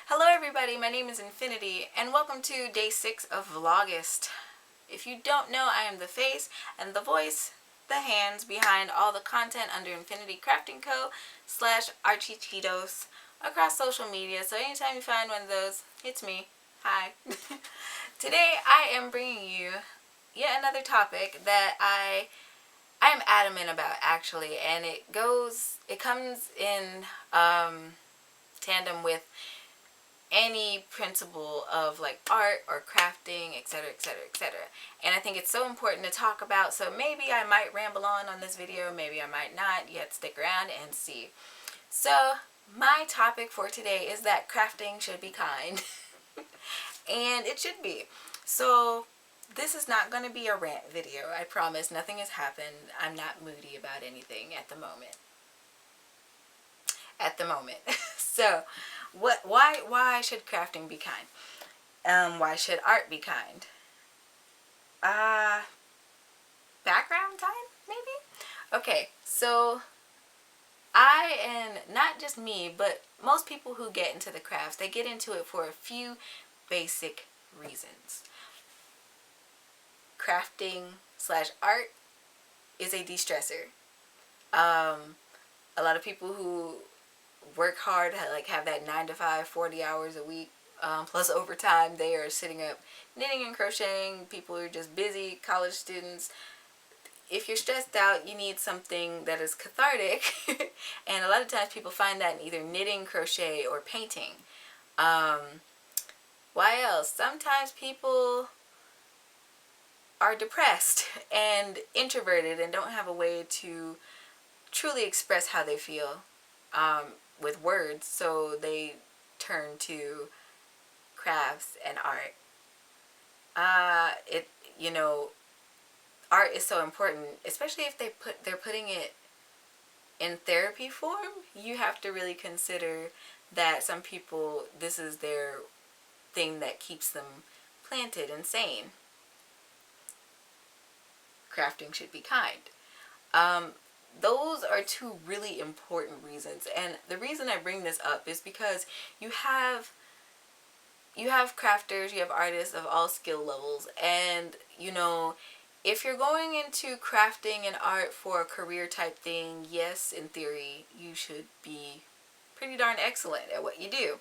Hello everybody, my name is Infiniti and welcome to day 6 of Vlogust. If you don't know, I am the face and the voice, the hands behind all the content under Infiniti Crafting Co. / Archie Cheetos across social media. So anytime you find one of those, it's me. Hi. Today I am bringing you yet another topic that I am adamant about actually, and it comes in tandem with any principle of like art or crafting, etc, etc, etc. And I think it's so important to talk about, so maybe I might ramble on this video, maybe I might not. You have to stick around and see. So my topic for today is that crafting should be kind. And it should be. So this is not going to be a rant video, I promise. Nothing has happened. I'm not moody about anything at the moment. So why should crafting be kind? Why should art be kind? Background time, maybe? Okay, so and not just me, but most people who get into the crafts, they get into it for a few basic reasons. Crafting / art is a de-stressor. A lot of people who work hard, like have that 9 to 5, 40 hours a week, plus overtime, they are sitting up knitting and crocheting. People are just busy, college students. If you're stressed out, you need something that is cathartic. And a lot of times people find that in either knitting, crochet, or painting. Why else? Sometimes people are depressed and introverted and don't have a way to truly express how they feel with words, so they turn to crafts and art. Art is so important, especially if they're putting it in therapy form. You have to really consider that some people, this is their thing that keeps them planted and sane. Crafting should be kind. Those are two really important reasons, and the reason I bring this up is because you have crafters, you have artists of all skill levels, and if you're going into crafting and art for a career type thing, yes, in theory you should be pretty darn excellent at what you do.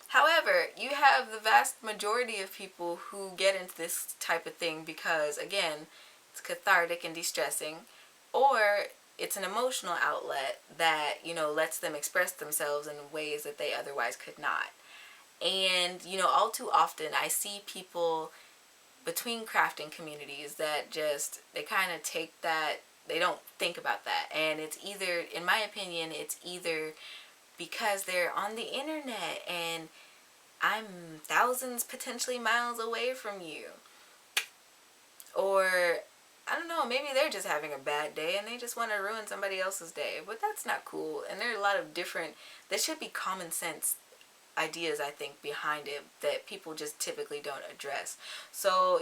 However, you have the vast majority of people who get into this type of thing because, again, it's cathartic and de-stressing, or it's an emotional outlet that, lets them express themselves in ways that they otherwise could not. And, all too often I see people between crafting communities that they kind of take that, they don't think about that. And it's either, in my opinion, it's either because they're on the internet and I'm thousands, potentially miles away from you, or I don't know, maybe they're just having a bad day and they just want to ruin somebody else's day. But that's not cool. And there are a lot of there should be common sense ideas, I think, behind it that people just typically don't address. So,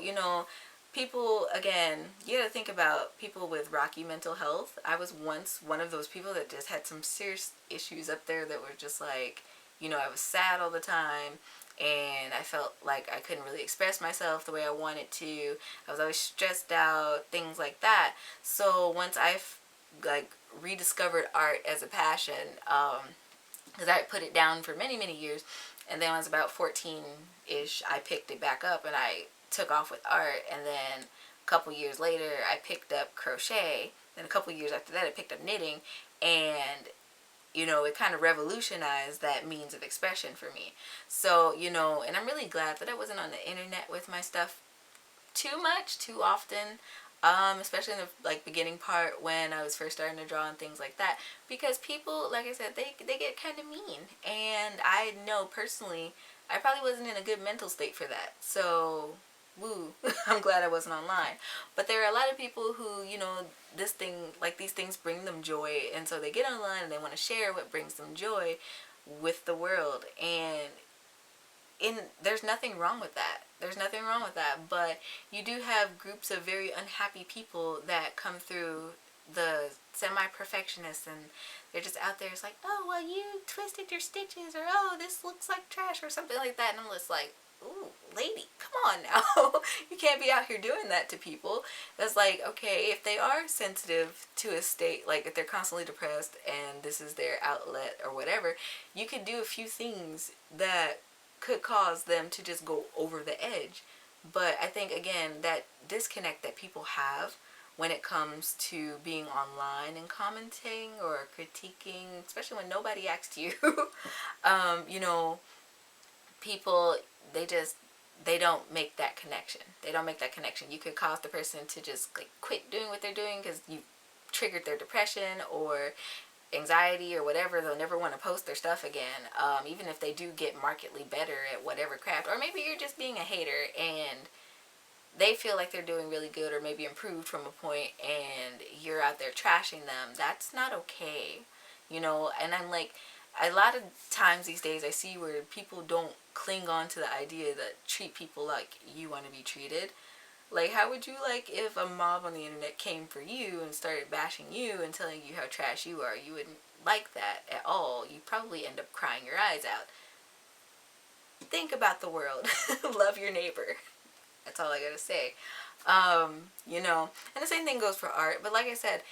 people, again, you gotta think about people with rocky mental health. I was once one of those people that just had some serious issues up there that were just like, I was sad all the time, and I felt like I couldn't really express myself the way I wanted to. I was always stressed out, things like that. So once I've rediscovered art as a passion, because I put it down for many, many years, and then when I was about 14-ish, I picked it back up and I took off with art. And then a couple years later, I picked up crochet. Then a couple years after that, I picked up knitting, and it kind of revolutionized that means of expression for me. So, and I'm really glad that I wasn't on the internet with my stuff too much, too often, especially in the beginning part when I was first starting to draw and things like that, because people, like I said, they get kind of mean, and I know personally I probably wasn't in a good mental state for that. So woo, I'm glad I wasn't online. But there are a lot of people who, these things bring them joy, and so they get online and they want to share what brings them joy with the world. And there's nothing wrong with that. But you do have groups of very unhappy people that come through the semi-perfectionists, and they're just out there. It's like, oh, well, you twisted your stitches, or oh, this looks like trash, or something like that. And I'm just like, ooh, lady, come on now. You can't be out here doing that to people. That's like, okay, if they are sensitive to a state, like if they're constantly depressed and this is their outlet or whatever, you could do a few things that could cause them to just go over the edge. But I think, again, that disconnect that people have when it comes to being online and commenting or critiquing, especially when nobody asked you, you know, people, they don't make that connection. They don't make that connection. You could cause the person to just like quit doing what they're doing because you triggered their depression or anxiety or whatever. They'll never want to post their stuff again, even if they do get markedly better at whatever craft. Or maybe you're just being a hater and they feel like they're doing really good or maybe improved from a point, and you're out there trashing them. That's not okay, you know. And I'm like, a lot of times these days I see where people don't cling on to the idea that treat people like you want to be treated. Like, how would you like if a mob on the internet came for you and started bashing you and telling you how trash you are? You wouldn't like that at all. You'd probably end up crying your eyes out. Think about the world. Love your neighbor. That's all I gotta say. You know, and the same thing goes for art. But like I said,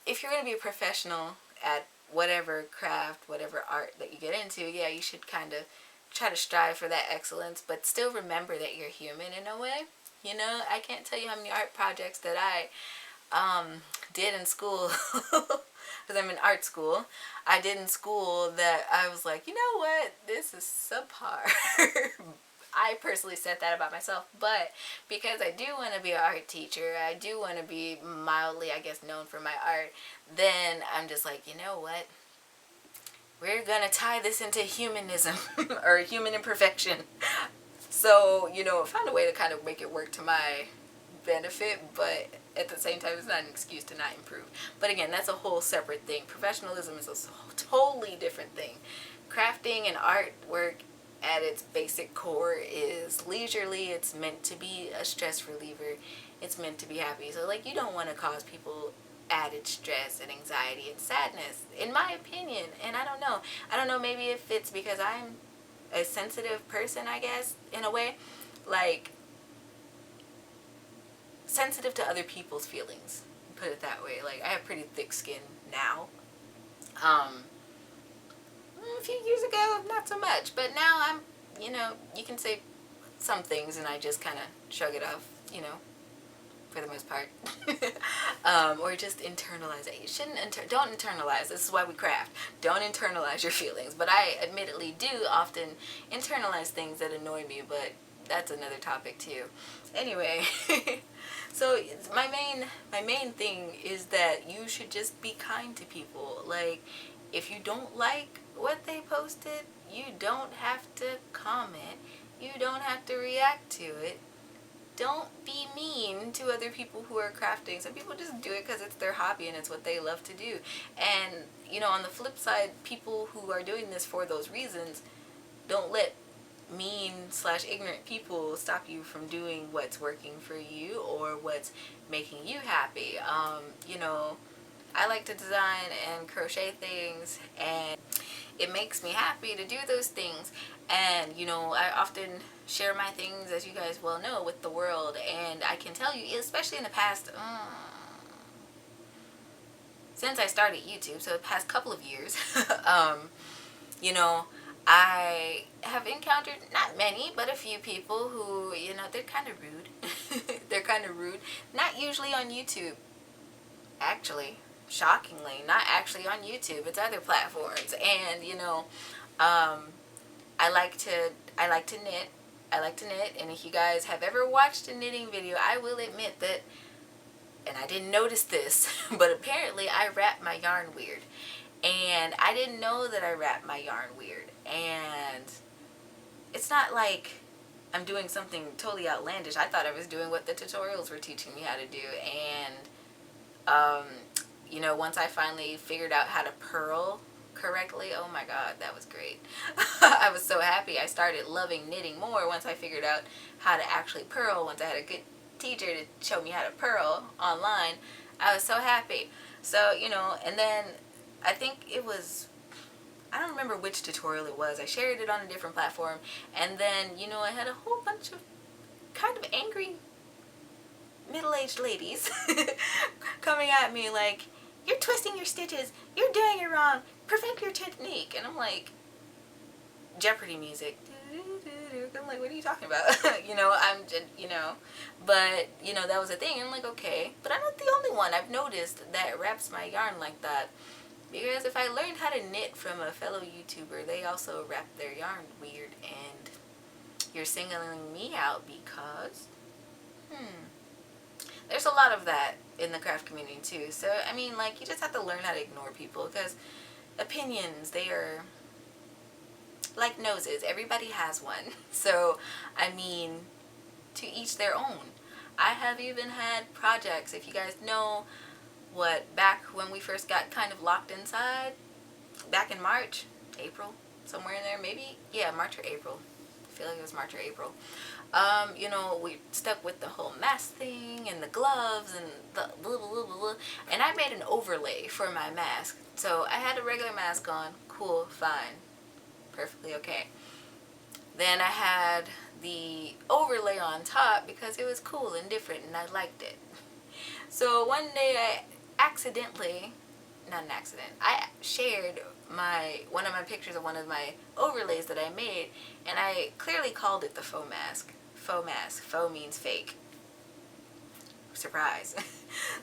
if you're gonna be a professional at whatever craft, whatever art that you get into, yeah, you should kind of try to strive for that excellence, but still remember that you're human in a way. You know, I can't tell you how many art projects that I did in school, because I'm in art school. I did in school that I was like, you know what, this is subpar. I personally said that about myself, but because I do want to be an art teacher, I do want to be mildly, I guess, known for my art, then I'm just like, you know what? We're going to tie this into humanism or human imperfection. So, you know, I found a way to kind of make it work to my benefit, but at the same time, it's not an excuse to not improve. But again, that's a whole separate thing. Professionalism is a totally different thing. Crafting and artwork at its basic core is leisurely. It's meant to be a stress reliever. It's meant to be happy. So, like, you don't want to cause people added stress and anxiety and sadness, in my opinion. And I don't know, maybe if it's because I'm a sensitive person, I guess, in a way, like, sensitive to other people's feelings, put it that way. Like, I have pretty thick skin now. A few years ago, not so much, but now I'm, you know, you can say some things and I just kind of shrug it off, you know, for the most part. Or just internalize it. You shouldn't, don't internalize. This is why we craft. Don't internalize your feelings. But I admittedly do often internalize things that annoy me, but that's another topic too. Anyway, so my main thing is that you should just be kind to people. Like, if you don't like what they posted, you don't have to comment. You don't have to react to it. Don't be mean to other people who are crafting. Some people just do it because it's their hobby and it's what they love to do. And, you know, on the flip side, people who are doing this for those reasons, don't let mean/ignorant people stop you from doing what's working for you or what's making you happy. You know, I like to design and crochet things, and it makes me happy to do those things. And, you know, I often share my things, as you guys well know, with the world. And I can tell you, especially in the past, since I started YouTube, so the past couple of years, you know, I have encountered not many, but a few people who, you know, they're kind of rude. They're kind of rude. Not usually on YouTube, actually. Shockingly, not actually on YouTube. It's other platforms. And, you know, I like to knit. I like to knit, and if you guys have ever watched a knitting video, I will admit that, and I didn't notice this, but apparently I wrap my yarn weird. And I didn't know that I wrap my yarn weird. And it's not like I'm doing something totally outlandish. I thought I was doing what the tutorials were teaching me how to do. And, you know, once I finally figured out how to purl correctly, oh my god, that was great. I was so happy. I started loving knitting more once I figured out how to actually purl. Once I had a good teacher to show me how to purl online, I was so happy. So, you know, and then I think it was, I don't remember which tutorial it was. I shared it on a different platform. And then, you know, I had a whole bunch of kind of angry middle-aged ladies coming at me like, you're twisting your stitches, you're doing it wrong, perfect your technique. And I'm like, Jeopardy music. I'm like, what are you talking about? You know, I'm just, you know, but, you know, that was a thing. I'm like, okay, but I'm not the only one. I've noticed that wraps my yarn like that. Because if I learned how to knit from a fellow YouTuber, they also wrap their yarn weird, and you're singling me out because, there's a lot of that in the craft community too. So, I mean, like, you just have to learn how to ignore people, because opinions, they are like noses. Everybody has one. So, I mean, to each their own. I have even had projects, if you guys know what, back when we first got kind of locked inside, back in March, April, somewhere in there, maybe, yeah, March or April. I feel like it was March or April. You know, we stuck with the whole mask thing and the gloves and the blah, blah, blah, blah, blah. And I made an overlay for my mask. So I had a regular mask on. Cool, fine, perfectly okay. Then I had the overlay on top because it was cool and different and I liked it. So one day I accidentally, not an accident, I shared one of my pictures of one of my overlays that I made, and I clearly called it the faux mask. Faux mask. Faux means fake. Surprise.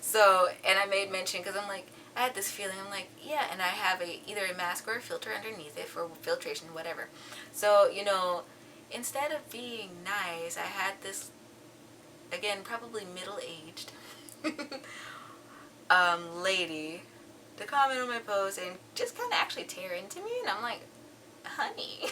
So, and I made mention because I'm like, I had this feeling, I'm like, yeah, and I have either a mask or a filter underneath it for filtration, whatever. So, you know, instead of being nice, I had this, again, probably middle-aged lady to comment on my post and just kind of actually tear into me, and I'm like, honey,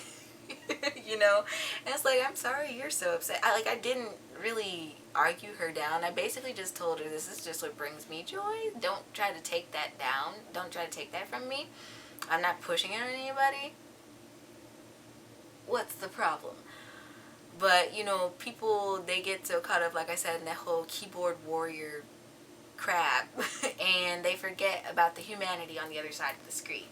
you know, and it's like, I'm sorry you're so upset. I didn't really argue her down. I basically just told her, this is just what brings me joy. Don't try to take that down. Don't try to take that from me. I'm not pushing it on anybody. What's the problem? But, you know, people, they get so caught up, like I said, in that whole keyboard warrior crap, and they forget about the humanity on the other side of the screen.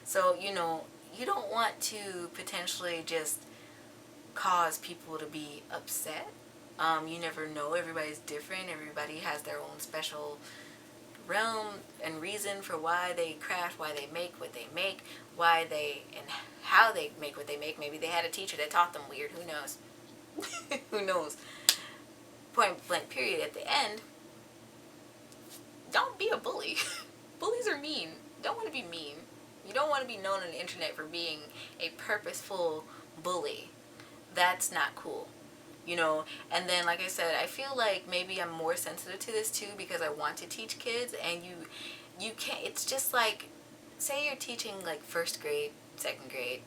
So, you know, you don't want to potentially just cause people to be upset. You never know. Everybody's different. Everybody has their own special realm and reason for why they craft, why they make what they make, why they and how they make what they make. Maybe they had a teacher that taught them weird. Who knows? Who knows? Point blank period at the end. Don't be a bully. Bullies are mean. Don't want to be mean. You don't want to be known on the internet for being a purposeful bully. That's not cool. You know, and then, like I said, I feel like maybe I'm more sensitive to this too because I want to teach kids, and you can't, it's just like, say you're teaching like first grade, second grade,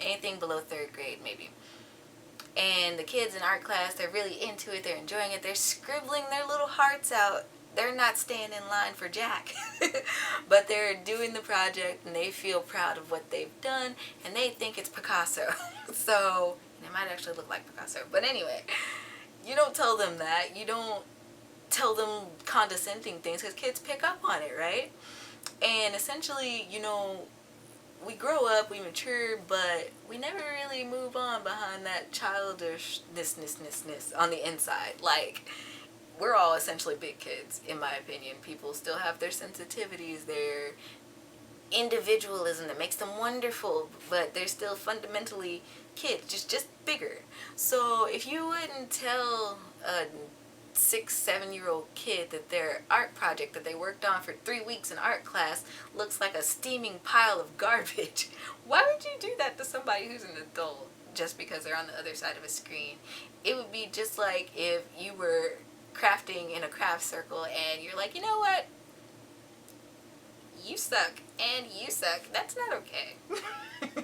anything below third grade maybe. And the kids in art class, they're really into it, they're enjoying it, they're scribbling their little hearts out. They're not staying in line for Jack, but they're doing the project and they feel proud of what they've done and they think it's Picasso. So, it might actually look like Picasso. But anyway, you don't tell them that. You don't tell them condescending things because kids pick up on it, right? And essentially, you know, we grow up, we mature, but we never really move on behind that childishness on the inside. Like, we're all essentially big kids, in my opinion. People still have their sensitivities, their individualism that makes them wonderful, but they're still fundamentally kids, just bigger. So if you wouldn't tell a 6-7-year-old kid that their art project that they worked on for 3 weeks in art class looks like a steaming pile of garbage, why would you do that to somebody who's an adult just because they're on the other side of a screen? It would be just like if you were crafting in a craft circle and you're like, you know what, you suck and you suck. That's not okay.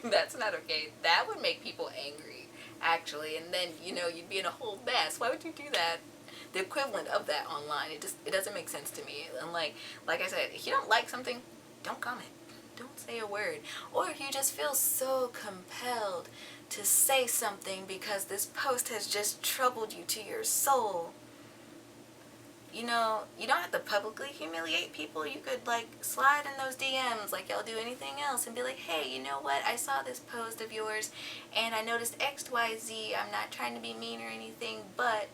That's not okay. That would make people angry, actually, and then, you know, you'd be in a whole mess. Why would you do that? The equivalent of that online, it doesn't make sense to me. And like I said, if you don't like something, don't comment. Don't say a word. Or if you just feel so compelled to say something because this post has just troubled you to your soul, you know, you don't have to publicly humiliate people. You could like slide in those DMs like y'all do anything else and be like, hey, you know what, I saw this post of yours and I noticed XYZ. I'm not trying to be mean or anything, but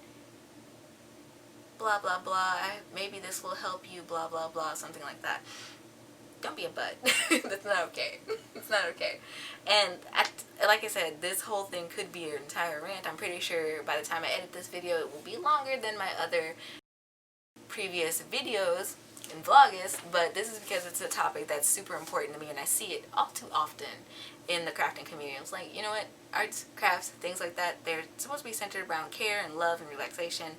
blah blah blah, maybe this will help you, blah blah blah, something like that. Don't be a butt. That's not okay. It's not okay. And like I said, this whole thing could be an entire rant. I'm pretty sure by the time I edit this video, it will be longer than my other previous videos in Vlogust, but this is because it's a topic that's super important to me and I see it all too often in the crafting community. I was like, you know what, arts, crafts, things like that, they're supposed to be centered around care and love and relaxation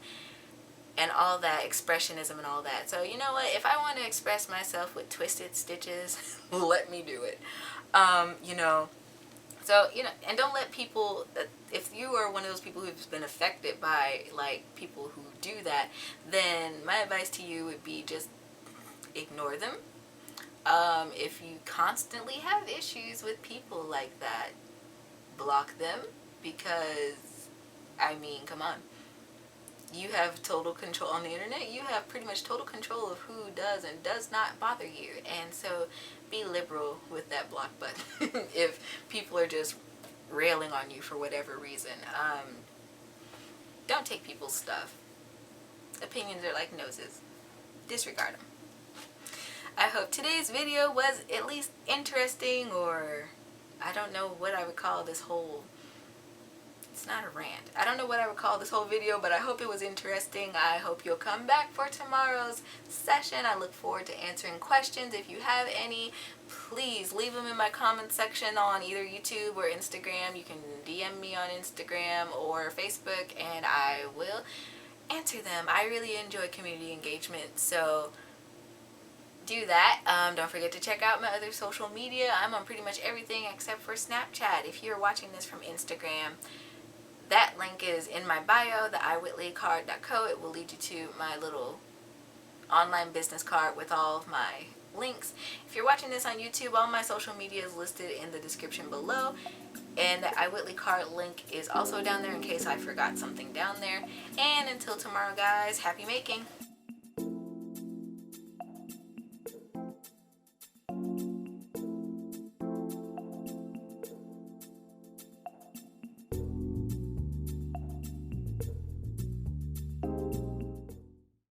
and all that, expressionism and all that. So you know what, if I want to express myself with twisted stitches, let me do it. You know, so, you know, and don't let people, if you are one of those people who's been affected by, like, people who do that, then my advice to you would be just ignore them. If you constantly have issues with people like that, block them, because, I mean, come on. You have total control on the internet. You have pretty much total control of who does and does not bother you. And so be liberal with that block button if people are just railing on you for whatever reason. Don't take people's stuff. Opinions are like noses. Disregard them. I hope today's video was at least interesting, or I don't know what I would call this whole... It's not a rant. I don't know what I would call this whole video, but I hope it was interesting. I hope you'll come back for tomorrow's session. I look forward to answering questions. If you have any, please leave them in my comment section on either YouTube or Instagram. You can DM me on Instagram or Facebook, and I will answer them. I really enjoy community engagement, so do that. Don't forget to check out my other social media. I'm on pretty much everything except for Snapchat. If you're watching this from Instagram, that link is in my bio, the iWhitleycard.co. It will lead you to my little online business card with all of my links. If you're watching this on YouTube, all my social media is listed in the description below. And the iWhitley card link is also down there in case I forgot something down there. And until tomorrow, guys, happy making!